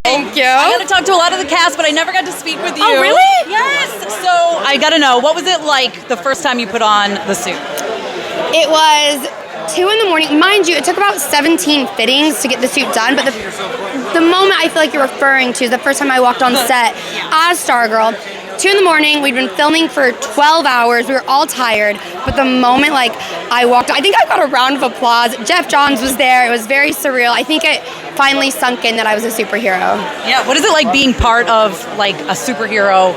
Thank you. I got to talk to a lot of the cast, but I never got to speak with you. Oh, really? Yes. So I got to know, what was it like the first time you put on the suit? It was 2 in the morning. Mind you, it took about 17 fittings to get the suit done, but the moment I feel like you're referring to is the first time I walked on set as Stargirl. 2 in the morning, we'd been filming for 12 hours, we were all tired, but the moment I walked, I think I got a round of applause. Jeff Johns was there, it was very surreal. I think it finally sunk in that I was a superhero. Yeah, what is it like being part of a superhero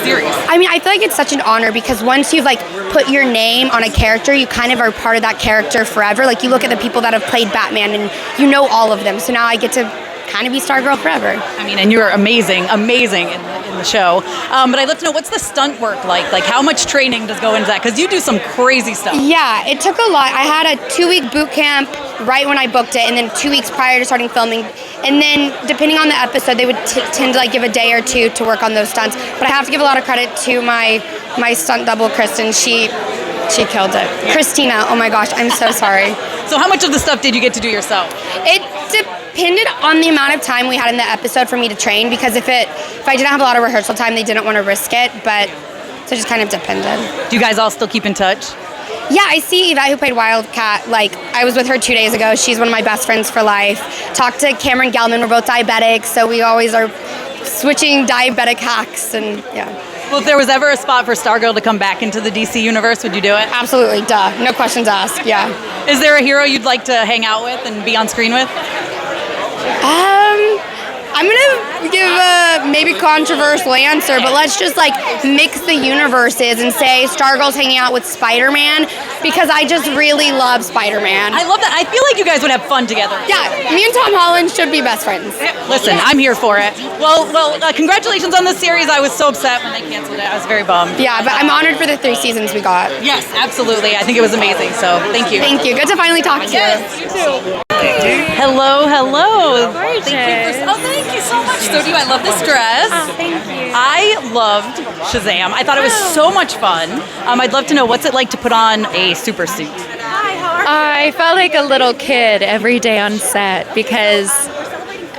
series? I mean, I feel like it's such an honor because once you've put your name on a character, you kind of are part of that character forever. You look at the people that have played Batman and you know all of them, so now I get to kind of be Stargirl forever. I mean, and you're amazing in the show. But I'd love to know, what's the stunt work like? How much training does go into that? Because you do some crazy stuff. Yeah, it took a lot. I had a 2-week boot camp right when I booked it, and then 2 weeks prior to starting filming. And then, depending on the episode, they would tend to give a day or two to work on those stunts. But I have to give a lot of credit to my stunt double, Kristen. She killed it. Yeah. Christina, oh my gosh, I'm so sorry. So how much of the stuff did you get to do yourself? It depended on the amount of time we had in the episode for me to train, because if I didn't have a lot of rehearsal time, they didn't want to risk it, but so it just kind of depended. Do you guys all still keep in touch? Yeah, I see Yvette, who played Wildcat. I was with her 2 days ago. She's one of my best friends for life. Talked to Cameron Gelman. We're both diabetics, so we always are switching diabetic hacks, and yeah. Well, if there was ever a spot for Stargirl to come back into the DC universe, would you do it? Absolutely, duh. No questions asked, yeah. Is there a hero you'd like to hang out with and be on screen with? I'm gonna give a maybe controversial answer, but let's just mix the universes and say Stargirl's hanging out with Spider-Man, because I just really love Spider-Man. I love that. I feel like you guys would have fun together. Yeah, me and Tom Holland should be best friends. Listen, I'm here for it. Well, congratulations on the series. I was so upset when they canceled it. I was very bummed. Yeah, but I'm honored for the 3 seasons we got. Yes, absolutely. I think it was amazing, so thank you. Thank you. Good to finally talk to you. Yes, you too. Hello. Gorgeous. Thank you so much. So do I love this dress. Thank you. I loved Shazam. I thought it was so much fun. I'd love to know, what's it like to put on a super suit? Hi, how are you? I felt like a little kid every day on set because,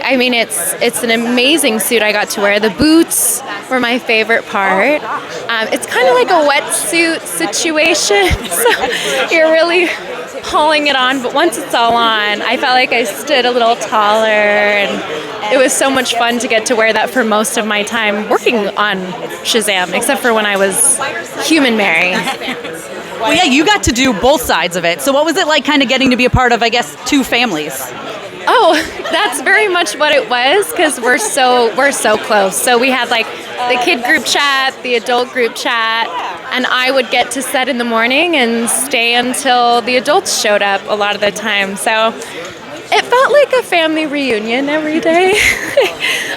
I mean, it's an amazing suit I got to wear. The boots were my favorite part. It's kind of like a wetsuit situation, so you're really pulling it on, but once it's all on, I felt like I stood a little taller, and it was so much fun to get to wear that for most of my time working on Shazam, except for when I was Human Mary. Well, yeah, you got to do both sides of it. So what was it like kind of getting to be a part of, I guess, 2 families? Oh, that's very much what it was, because we're so close. So we had the kid group chat, the adult group chat, and I would get to set in the morning and stay until the adults showed up a lot of the time. So it felt like a family reunion every day.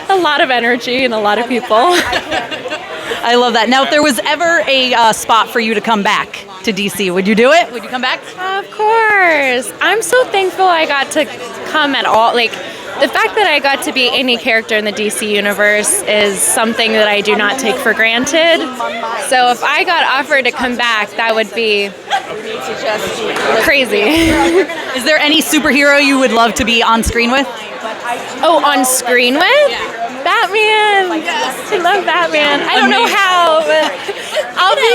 A lot of energy and a lot of people. I love that. Now, if there was ever a spot for you to come back to DC, would you do it? Would you come back? Of course. I'm so thankful I got to come at all. The fact that I got to be any character in the DC universe is something that I do not take for granted. So if I got offered to come back, that would be crazy. Is there any superhero you would love to be on screen with? Oh, on screen with? Yeah. Batman. Yes. I love Batman. I don't know how, but I'll be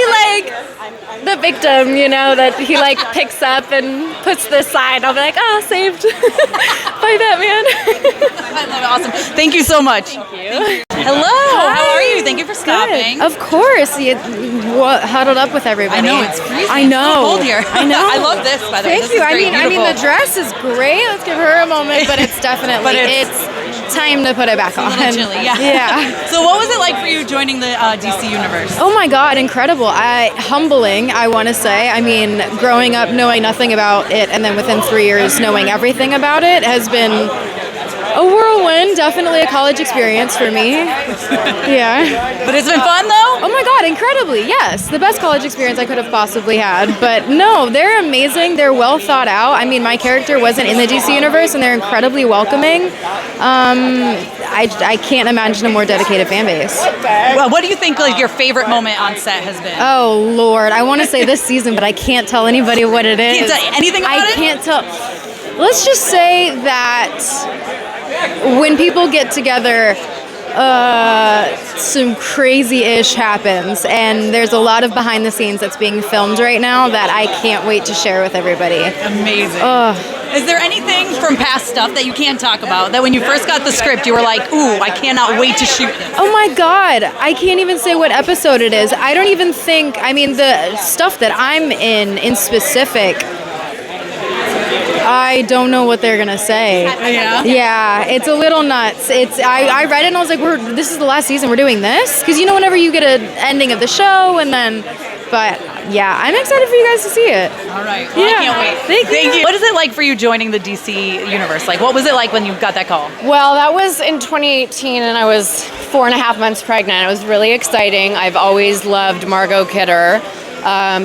the victim, that he picks up and puts this side. I'll be like, oh, saved by Batman. I love it. Awesome. Thank you so much. Thank you. Hello. Hi. How are you? Thank you for stopping. Good. Of course. You huddled up with everybody. I know, it's freezing. I know. It's so cold here. I know. I love this, by the way. Thank you. I mean, the dress is great. Let's give her a moment, but it's definitely it's time to put it back on. A little chilly, yeah. Yeah. So what was it like for you joining the DC universe? Oh my God, incredible. Humbling, I want to say. I mean, growing up knowing nothing about it and then within 3 years knowing everything about it has been a whirlwind. Definitely a college experience for me. Yeah. But it's been fun though? Oh my God, incredibly, yes. The best college experience I could have possibly had. But no, they're amazing. They're well thought out. I mean, my character wasn't in the DC universe and they're incredibly welcoming. I can't imagine a more dedicated fan base. Well, what do you think your favorite moment on set has been? Oh Lord, I want to say this season, but I can't tell anybody what it is. Can't tell anything about it? I can't tell. Let's just say that when people get together, some crazy-ish happens, and there's a lot of behind the scenes that's being filmed right now that I can't wait to share with everybody. Amazing. Is there anything from past stuff that you can't talk about, that when you first got the script you were like, ooh, I cannot wait to shoot this? Oh my God, I can't even say what episode it is. I don't even think, I mean, the stuff that I'm in specific, I don't know what they're gonna say. Yeah, it's a little nuts. I read it and I was like, this is the last season, we're doing this? Because whenever you get an ending of the show and then, but yeah, I'm excited for you guys to see it. All right, well, I can't wait. Thank you. What is it like for you joining the DC universe? Like, what was it like when you got that call? Well, that was in 2018 and I was 4.5 months pregnant. It was really exciting. I've always loved Margot Kidder.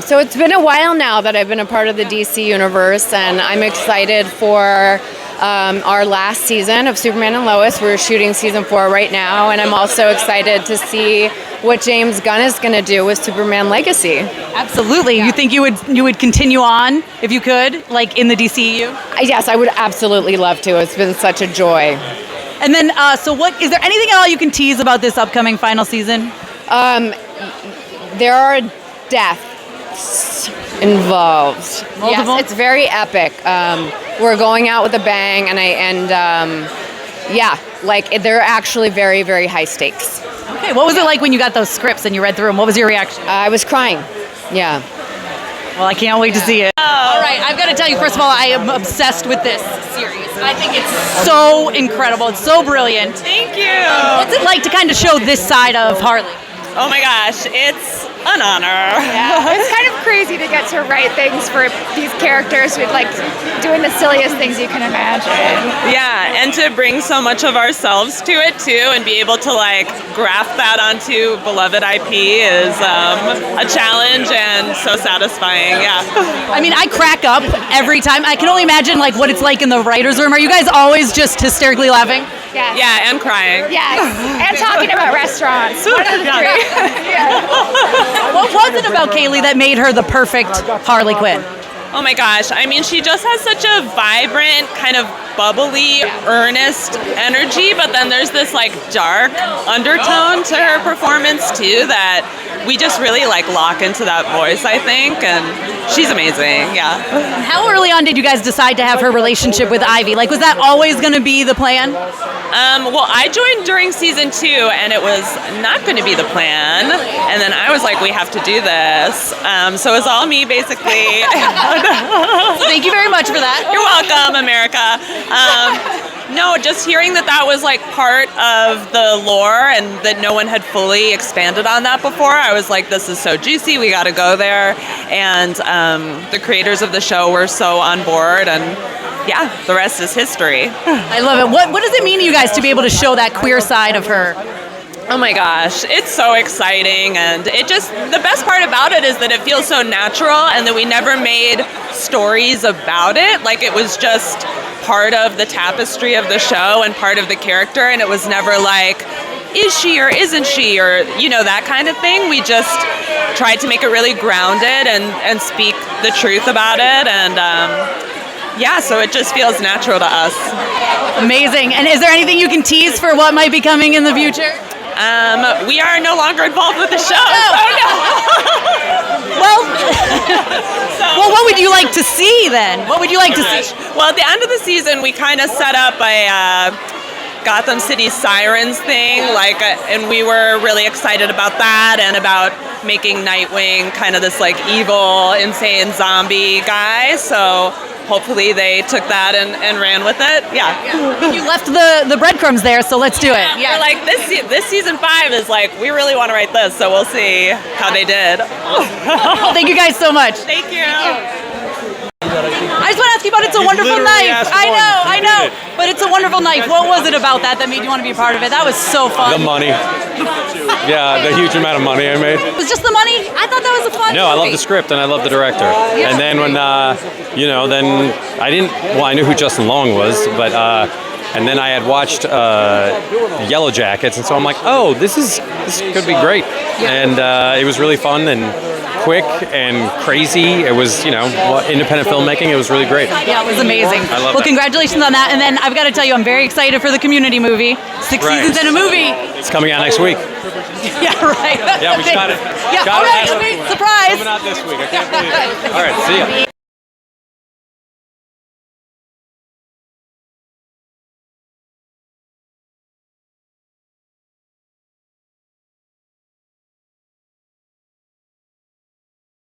So it's been a while now that I've been a part of the DC universe, and I'm excited for our last season of Superman and Lois. We're shooting season 4 right now, and I'm also excited to see what James Gunn is going to do with Superman Legacy. Absolutely. Yeah. You think you would continue on if you could, like in the DCEU? Yes, I would absolutely love to. It's been such a joy. And then, so what is there anything at all you can tease about this upcoming final season? There are deaths involved. Multiple? Yes, it's very epic. We're going out with a bang, they're actually very, very high stakes. Okay, what was it like when you got those scripts and you read through them? What was your reaction? I was crying. Yeah. Well, I can't wait to see it. All right, I've got to tell you, first of all, I am obsessed with this series. I think it's so incredible. It's so brilliant. Thank you. What's it like to kind of show this side of Harley? Oh my gosh, it's an honor. Yeah, it's kind of crazy to get to write things for these characters with like doing the silliest things you can imagine. Yeah, and to bring so much of ourselves to it too, and be able to like graft that onto beloved IP is a challenge and so satisfying. Yeah. I mean, I crack up every time. I can only imagine like what it's like in the writers' room. Are you guys always just hysterically laughing? Yes. Yeah, and crying. Yes, and talking about restaurants. One of the three. Yeah. What was it about Kaylee that made her the perfect Harley Quinn? Oh my gosh, I mean, she just has such a vibrant, kind of bubbly, earnest energy, but then there's this like dark undertone to her performance too that we just really like lock into that voice, I think, and she's amazing. Yeah. How early on did you guys decide to have her relationship with Ivy? Like, was that always going to be the plan? Well, I joined during season 2, and it was not going to be the plan. And then I was like, we have to do this. So it was all me, basically. Thank you very much for that. You're welcome, America. No, just hearing that was like part of the lore and that no one had fully expanded on that before, I was like, this is so juicy, we got to go there. And the creators of the show were so on board, and yeah, the rest is history. I love it. What does it mean to you guys to be able to show that queer side of her? Oh my gosh, it's so exciting, and the best part about it is that it feels so natural and that we never made stories about it. Like, it was just part of the tapestry of the show and part of the character, and it was never like, is she or isn't she, or that kind of thing. We just tried to make it really grounded and speak the truth about it, and so it just feels natural to us. Amazing. And is there anything you can tease for what might be coming in the future? We are no longer involved with the show. Well, what would you like to see then? What would you like to see? Well, at the end of the season, we kind of set up a Gotham City Sirens thing, and we were really excited about that and about making Nightwing kind of this like evil, insane zombie guy. So hopefully they took that and ran with it. Yeah. You left the breadcrumbs there, so let's do it. Yeah. We're like, this season 5 is like, we really want to write this, so we'll see how they did. Well, thank you guys so much. Thank you. I just want to ask you about It's a Wonderful Knife. I know. But It's a Wonderful Knife. What was it about that made you want to be a part of it? That was so fun. The money. Yeah, the huge amount of money I made. It was just the money? I thought that was a fun No, movie. I love the script and I love the director. And then when, then I knew who Justin Long was, but, and then I had watched Yellow Jackets, and so I'm like, oh, this could be great. And it was really fun, and quick and crazy. It was, independent filmmaking. It was really great. Yeah, it was amazing. I love Well, that. congratulations on that. And then I've got to tell you, I'm very excited for the Community movie. 6 Right. seasons in a movie. It's coming out next week. Yeah, right. Yeah, we got it. Yeah, Got all it right. last I mean, week. surprise. Coming out this week. I can't believe it. All right, see ya.